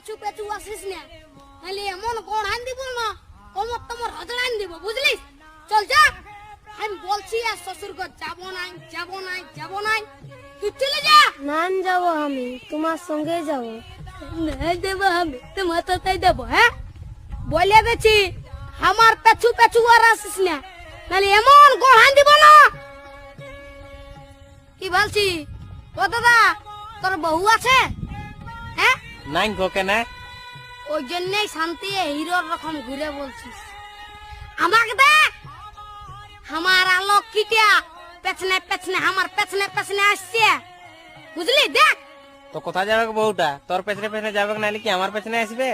পেছু পেছু আসিস না, নাহলে এমন গড়ান দিব না, কোমর তোমার হজড়ান দিব, বুঝলিস? চল যা, আমি বলছি আর শ্বশুর ঘর যাবো নাই, যাবো নাই, যাবো নাই, তুই চলে যা। না যাবো, আমি তোমার সঙ্গে যাবো। না দেবো, আমি তোমার তাই দেবো। হ্যাঁ, বলে দিচ্ছি, আমার পেছু পেছু আর আসিস না, নাহলে এমন গড়ান দিব না। কি বলছি? ও দাদা, তোর বউ আছে? হ্যাঁ, নাই গো কেন? ওই জন্যই শান্তি হিরোর রকম ঘুরে বলছিস। আমাকে দেখ, আমার আলোক কিটা পেছনে পেছনে, আমার পেছনে পেছনে আসছে, বুঝলি? দেখ তো কোথায় যাবে বউটা? তোর পেছনে পেছনে যাবে নাহলে কি আমার পেছনে আসবে?